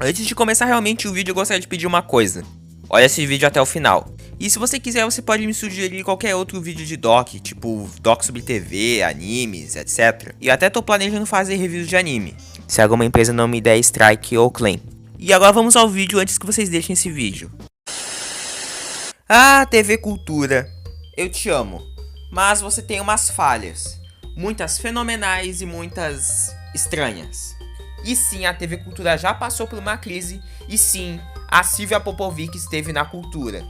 Antes de começar realmente o vídeo, eu gostaria de pedir uma coisa. Olha esse vídeo até o final. E se você quiser, você pode me sugerir qualquer outro vídeo de doc, tipo doc sobre TV, animes, etc. E até tô planejando fazer reviews de anime, se alguma empresa não me der strike ou claim. E agora vamos ao vídeo antes que vocês deixem esse vídeo. Ah, TV Cultura, eu te amo, mas você tem umas falhas. Muitas fenomenais e muitas estranhas. E sim, a TV Cultura já passou por uma crise, e sim, a Silvia Popovic esteve na cultura.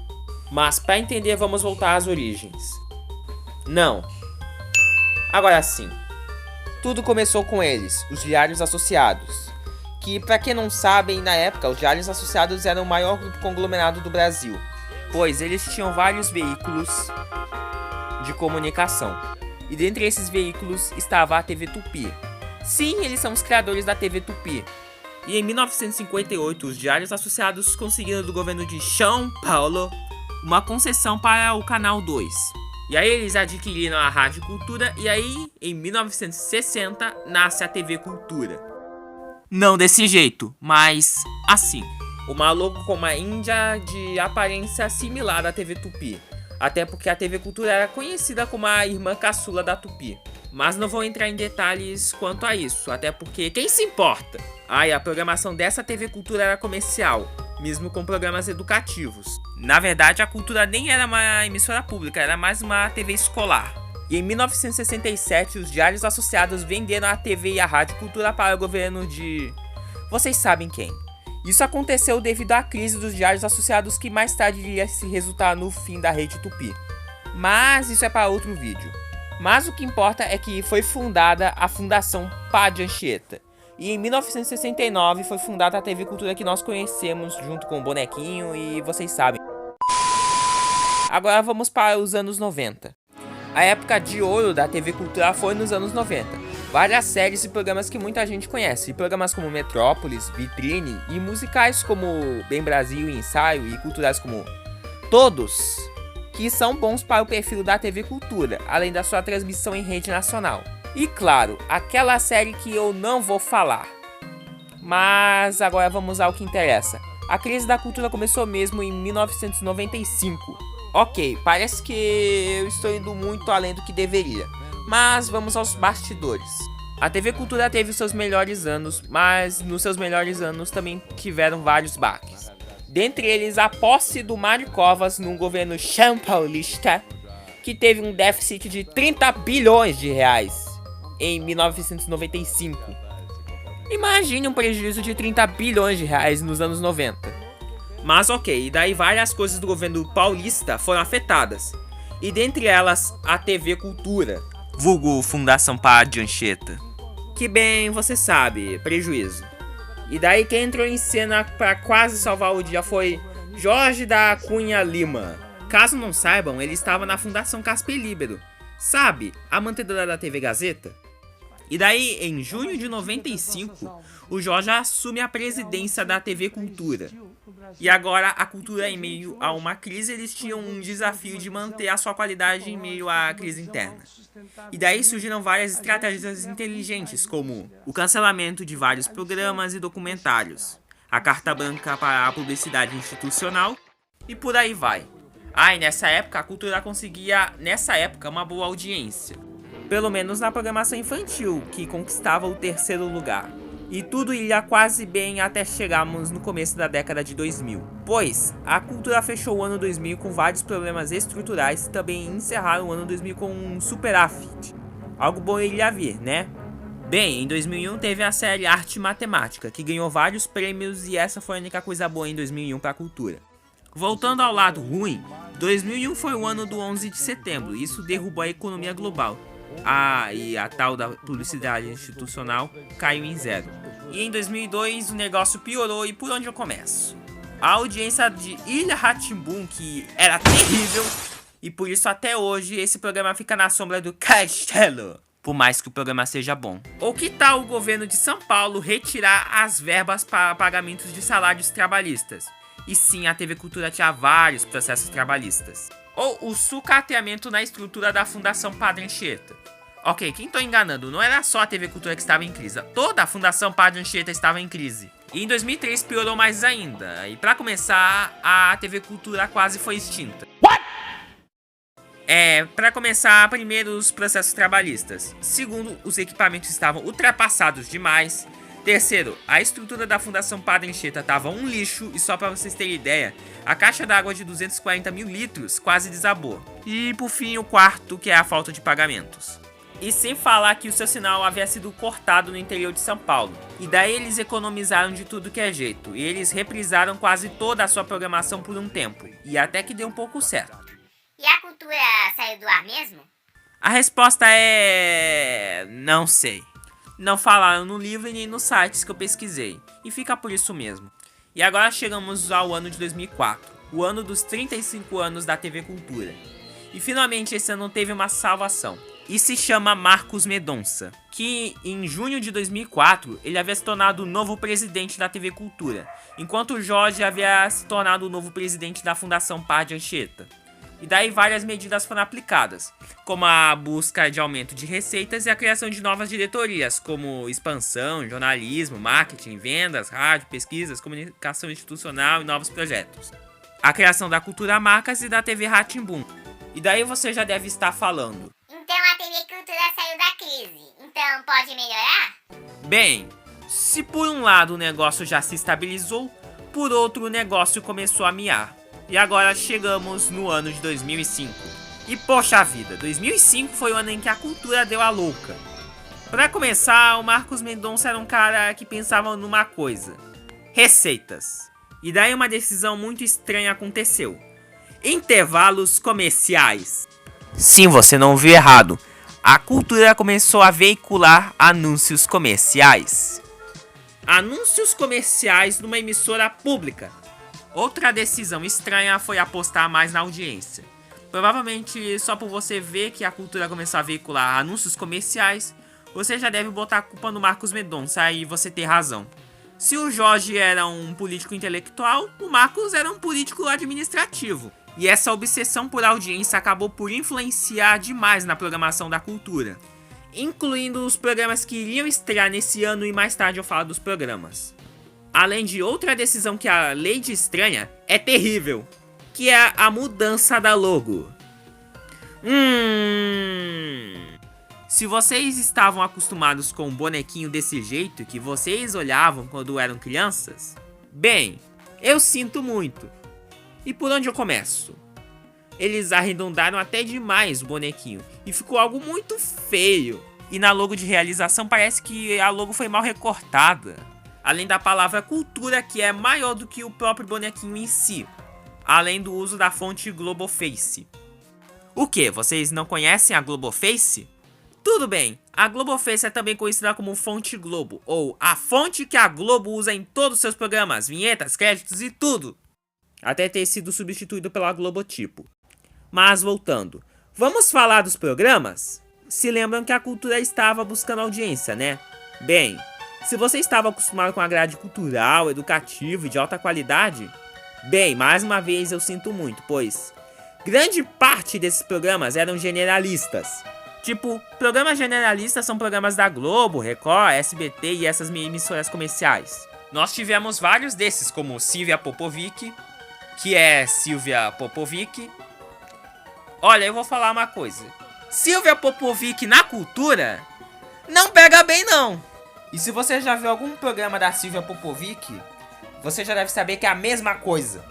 Mas para entender, vamos voltar às origens. Não. Agora sim. Tudo começou com eles, os Diários Associados. Que, para quem não sabem, na época, os Diários Associados eram o maior grupo conglomerado do Brasil. Pois eles tinham vários veículos de comunicação. E dentre esses veículos estava a TV Tupi. Sim, eles são os criadores da TV Tupi. E em 1958, os Diários Associados conseguiram do governo de São Paulo uma concessão para o Canal 2. E aí eles adquiriram a Rádio Cultura e aí, em 1960, nasce a TV Cultura. Não desse jeito, mas assim. Uma logo com uma índia de aparência similar à TV Tupi. Até porque a TV Cultura era conhecida como a irmã caçula da Tupi. Mas não vou entrar em detalhes quanto a isso, até porque quem se importa? E a programação dessa TV Cultura era comercial, mesmo com programas educativos. Na verdade, a Cultura nem era uma emissora pública, era mais uma TV escolar. E em 1967, os Diários Associados venderam a TV e a Rádio Cultura para o governo de... vocês sabem quem. Isso aconteceu devido à crise dos Diários Associados, que mais tarde iria se resultar no fim da Rede Tupi. Mas isso é para outro vídeo. Mas o que importa é que foi fundada a Fundação Padre Anchieta. E em 1969 foi fundada a TV Cultura que nós conhecemos, junto com o Bonequinho e vocês sabem. Agora vamos para os anos 90. A época de ouro da TV Cultura foi nos anos 90. Várias séries e programas que muita gente conhece. Programas como Metrópolis, Vitrine e musicais como Bem Brasil e Ensaio e culturais como Todos, que são bons para o perfil da TV Cultura, além da sua transmissão em rede nacional. E claro, aquela série que eu não vou falar. Mas agora vamos ao que interessa. A crise da cultura começou mesmo em 1995. Ok, parece que eu estou indo muito além do que deveria. Mas vamos aos bastidores. A TV Cultura teve seus melhores anos, mas nos seus melhores anos também tiveram vários baques. Dentre eles, a posse do Mário Covas num governo São Paulista, que teve um déficit de 30 bilhões de reais em 1995. Imagine um prejuízo de 30 bilhões de reais nos anos 90. Mas ok, e daí várias coisas do governo paulista foram afetadas. E dentre elas, a TV Cultura, vulgo Fundação Padre Anchieta. Que bem, você sabe, prejuízo. E daí quem entrou em cena para quase salvar o dia foi Jorge da Cunha Lima. Caso não saibam, ele estava na Fundação Casper Libero. Sabe, a mantedora da TV Gazeta? E daí, em junho de 95, o Jorge assume a presidência da TV Cultura. E agora, a cultura em meio a uma crise, eles tinham um desafio de manter a sua qualidade em meio à crise interna. E daí surgiram várias estratégias inteligentes, como o cancelamento de vários programas e documentários, a carta branca para a publicidade institucional, e por aí vai. E nessa época, a cultura conseguia, uma boa audiência. Pelo menos na programação infantil, que conquistava o 3º lugar. E tudo ia quase bem até chegarmos no começo da década de 2000. Pois, a cultura fechou o ano 2000 com vários problemas estruturais e também encerraram o ano 2000 com um superávit. Algo bom iria vir, né? Bem, em 2001 teve a série Arte e Matemática, que ganhou vários prêmios e essa foi a única coisa boa em 2001 para a cultura. Voltando ao lado ruim, 2001 foi o ano do 11 de setembro, e isso derrubou a economia global. E a tal da publicidade institucional caiu em zero. E em 2002 o negócio piorou e por onde eu começo? A audiência de Ilha Rá-Tim-Bum, que era terrível, e por isso até hoje esse programa fica na sombra do castelo, por mais que o programa seja bom. Ou que tal o governo de São Paulo retirar as verbas para pagamentos de salários trabalhistas? E sim, a TV Cultura tinha vários processos trabalhistas. Ou o sucateamento na estrutura da Fundação Padre Anchieta. Ok, quem tô enganando, não era só a TV Cultura que estava em crise. Toda a Fundação Padre Anchieta estava em crise. E em 2003 piorou mais ainda, e pra começar, a TV Cultura quase foi extinta. Pra começar, primeiro os processos trabalhistas. Segundo, os equipamentos estavam ultrapassados demais. Terceiro, a estrutura da Fundação Padre Anchieta tava um lixo, e só pra vocês terem ideia, a caixa d'água de 240 mil litros quase desabou. E por fim, o quarto, que é a falta de pagamentos. E sem falar que o seu sinal havia sido cortado no interior de São Paulo. E daí eles economizaram de tudo que é jeito. E eles reprisaram quase toda a sua programação por um tempo. E até que deu um pouco certo. E a cultura saiu do ar mesmo? A resposta é... não sei. Não falaram no livro e nem nos sites que eu pesquisei. E fica por isso mesmo. E agora chegamos ao ano de 2004. O ano dos 35 anos da TV Cultura. E finalmente esse ano teve uma salvação. E se chama Marcos Mendonça, que em junho de 2004 ele havia se tornado o novo presidente da TV Cultura, enquanto o Jorge havia se tornado o novo presidente da Fundação Padre Anchieta. E daí várias medidas foram aplicadas, como a busca de aumento de receitas e a criação de novas diretorias, como expansão, jornalismo, marketing, vendas, rádio, pesquisas, comunicação institucional e novos projetos. A criação da Cultura Marcas e da TV Rá-Tim-Bum. E daí você já deve estar falando: então a TV Cultura saiu da crise, então pode melhorar? bem, se por um lado o negócio já se estabilizou, por outro o negócio começou a miar. E agora chegamos no ano de 2005. E poxa vida, 2005 foi o ano em que a cultura deu a louca. Pra começar, o Marcos Mendonça era um cara que pensava numa coisa: receitas. E daí uma decisão muito estranha aconteceu: intervalos comerciais. Sim, você não viu errado. A cultura começou a veicular anúncios comerciais. Anúncios comerciais numa emissora pública. Outra decisão estranha foi apostar mais na audiência. Provavelmente só por você ver que a cultura começou a veicular anúncios comerciais, você já deve botar a culpa no Marcos Mendonça, e você tem razão. Se o Jorge era um político intelectual, o Marcos era um político administrativo. E essa obsessão por audiência acabou por influenciar demais na programação da cultura, incluindo os programas que iriam estrear nesse ano, e mais tarde eu falo dos programas. Além de outra decisão que a Lady Estranha é terrível, que é a mudança da logo. Se vocês estavam acostumados com um bonequinho desse jeito que vocês olhavam quando eram crianças, bem, eu sinto muito. E por onde eu começo? Eles arredondaram até demais o bonequinho e ficou algo muito feio. E na logo de realização parece que a logo foi mal recortada. Além da palavra cultura, que é maior do que o próprio bonequinho em si. Além do uso da fonte Globoface. O que? Vocês não conhecem a Globoface? Tudo bem, a Globoface é também conhecida como fonte Globo, ou a fonte que a Globo usa em todos os seus programas, vinhetas, créditos e tudo. Até ter sido substituído pela Globotipo. Mas voltando, vamos falar dos programas? Se lembram que a cultura estava buscando audiência, né? Bem, se você estava acostumado com a grade cultural, educativa e de alta qualidade, bem, mais uma vez eu sinto muito, pois grande parte desses programas eram generalistas. Tipo, programas generalistas são programas da Globo, Record, SBT e essas emissoras comerciais. Nós tivemos vários desses, como Silvia Popovic, que é Silvia Popovic. Olha, eu vou falar uma coisa: Silvia Popovic na cultura não pega bem não. E se você já viu algum programa da Silvia Popovic, você já deve saber que é a mesma coisa.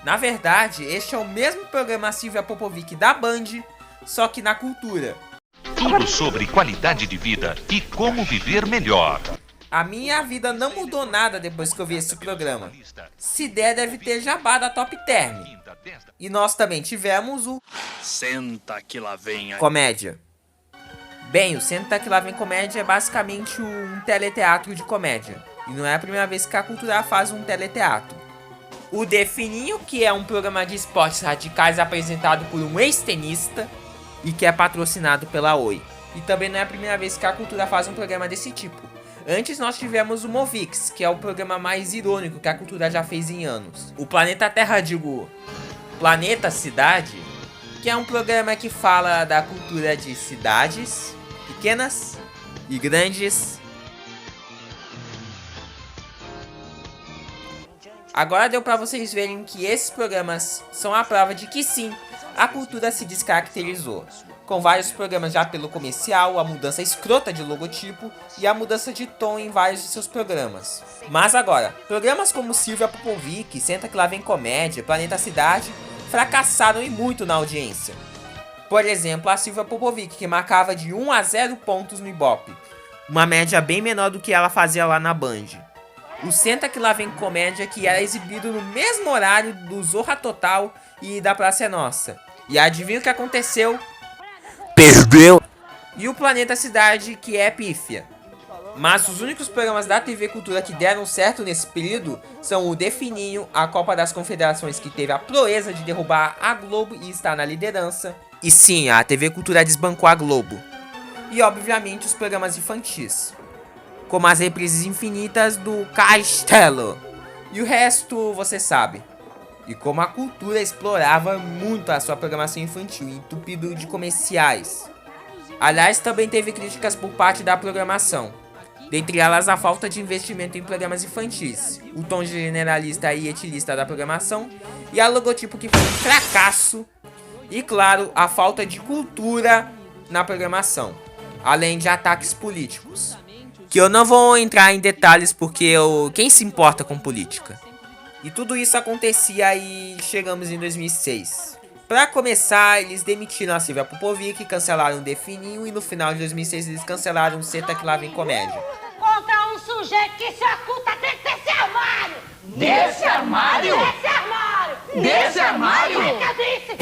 Na verdade, este é o mesmo programa Silvia Popovic da Band, só que na cultura. Tudo sobre qualidade de vida e como viver melhor. A minha vida não mudou nada depois que eu vi esse programa. Se der, deve ter jabá da Top Term. E nós também tivemos o Senta que lá vem a Comédia. Bem, o Senta que lá vem Comédia é basicamente um teleteatro de comédia. E não é a primeira vez que a cultura faz um teleteatro. O Defininho, que é um programa de esportes radicais apresentado por um ex-tenista e que é patrocinado pela Oi. E também não é a primeira vez que a cultura faz um programa desse tipo. Antes nós tivemos o Movix, que é o programa mais irônico que a cultura já fez em anos. O Planeta Terra, digo, Planeta Cidade, que é um programa que fala da cultura de cidades pequenas e grandes. Agora deu pra vocês verem que esses programas são a prova de que sim, a cultura se descaracterizou, com vários programas de apelo comercial, a mudança escrota de logotipo e a mudança de tom em vários de seus programas. Mas agora, programas como Silvia Popovic, Senta Que Lá Vem Comédia, Planeta Cidade, fracassaram e muito na audiência. Por exemplo, a Silvia Popovic, que marcava de 1 a 0 pontos no Ibope, uma média bem menor do que ela fazia lá na Band. O Senta Que Lá Vem Comédia, que era exibido no mesmo horário do Zorra Total e da Praça é Nossa. E adivinha o que aconteceu? Perdeu! E o Planeta Cidade, que é pífia. Mas os únicos programas da TV Cultura que deram certo nesse período são o Defininho, a Copa das Confederações, que teve a proeza de derrubar a Globo e está na liderança. E sim, a TV Cultura desbancou a Globo. E obviamente os programas infantis, como as reprises infinitas do Castelo. E o resto você sabe. E como a cultura explorava muito a sua programação infantil, entupido de comerciais. Aliás, também teve críticas por parte da programação. Dentre elas, a falta de investimento em programas infantis, o tom generalista e etilista da programação, e a logotipo que foi um fracasso. E claro, a falta de cultura na programação, além de ataques políticos. Que eu não vou entrar em detalhes porque quem se importa com política? E tudo isso acontecia e chegamos em 2006. Pra começar, eles demitiram a Silvia Popovic, cancelaram o Defininho e no final de 2006 eles cancelaram o Senta Que Lá Vem Comédia. Contra um sujeito que se oculta dentro desse armário! Desse armário? Desse armário! Desse armário? É que eu disse!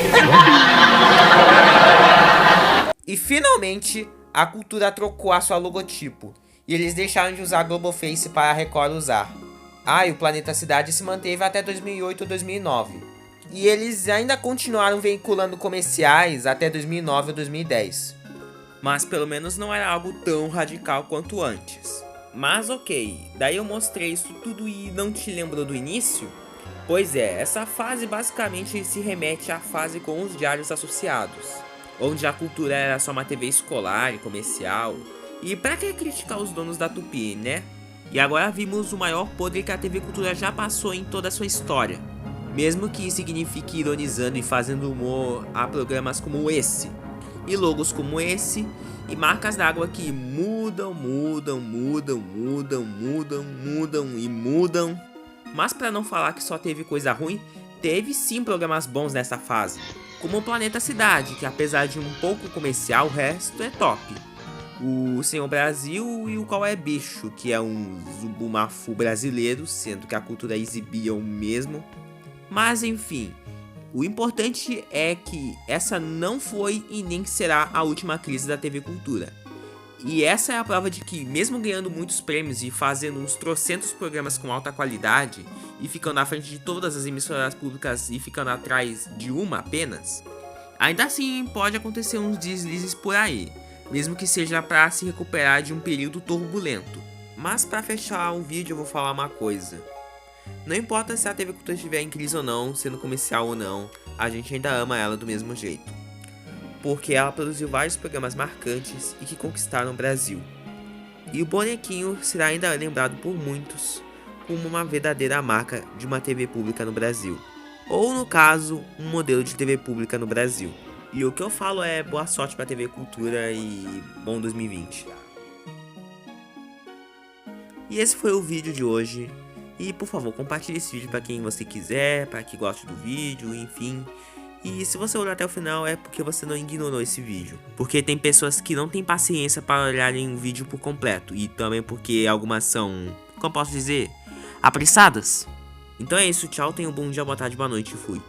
E finalmente, a cultura trocou a sua logotipo. E eles deixaram de usar a Globoface para a Record usar. E o Planeta Cidade se manteve até 2008 ou 2009. E eles ainda continuaram veiculando comerciais até 2009 ou 2010. Mas pelo menos não era algo tão radical quanto antes. Mas ok, daí eu mostrei isso tudo e não te lembrou do início? Pois é, essa fase basicamente se remete à fase com os diários associados, onde a cultura era só uma TV escolar e comercial. E pra que criticar os donos da Tupi, né? E agora vimos o maior podre que a TV Cultura já passou em toda a sua história. Mesmo que signifique ironizando e fazendo humor a programas como esse, e logos como esse, e marcas d'água que mudam. Mas pra não falar que só teve coisa ruim, teve sim programas bons nessa fase. Como o Planeta Cidade, que apesar de um pouco comercial, o resto é top. O Senhor Brasil e o Qual é Bicho, que é um Zubumafu brasileiro, sendo que a cultura exibia o mesmo. Mas enfim, o importante é que essa não foi e nem será a última crise da TV Cultura. E essa é a prova de que, mesmo ganhando muitos prêmios e fazendo uns trocentos programas com alta qualidade, e ficando à frente de todas as emissoras públicas e ficando atrás de uma apenas, ainda assim pode acontecer uns deslizes por aí, mesmo que seja para se recuperar de um período turbulento. Mas para fechar o vídeo eu vou falar uma coisa. Não importa se a TV Cultura estiver em crise ou não, sendo comercial ou não, a gente ainda ama ela do mesmo jeito. Porque ela produziu vários programas marcantes e que conquistaram o Brasil. E o Bonequinho será ainda lembrado por muitos como uma verdadeira marca de uma TV pública no Brasil. Ou no caso, um modelo de TV pública no Brasil. E o que eu falo é boa sorte pra TV Cultura e bom 2020. E esse foi o vídeo de hoje. E por favor, compartilhe esse vídeo pra quem você quiser, pra quem gosta do vídeo, enfim. E se você olhou até o final é porque você não ignorou esse vídeo. Porque tem pessoas que não têm paciência para olharem um vídeo por completo. E também porque algumas são, como posso dizer, apressadas. Então é isso, tchau, tenha um bom dia, boa tarde, boa noite e fui.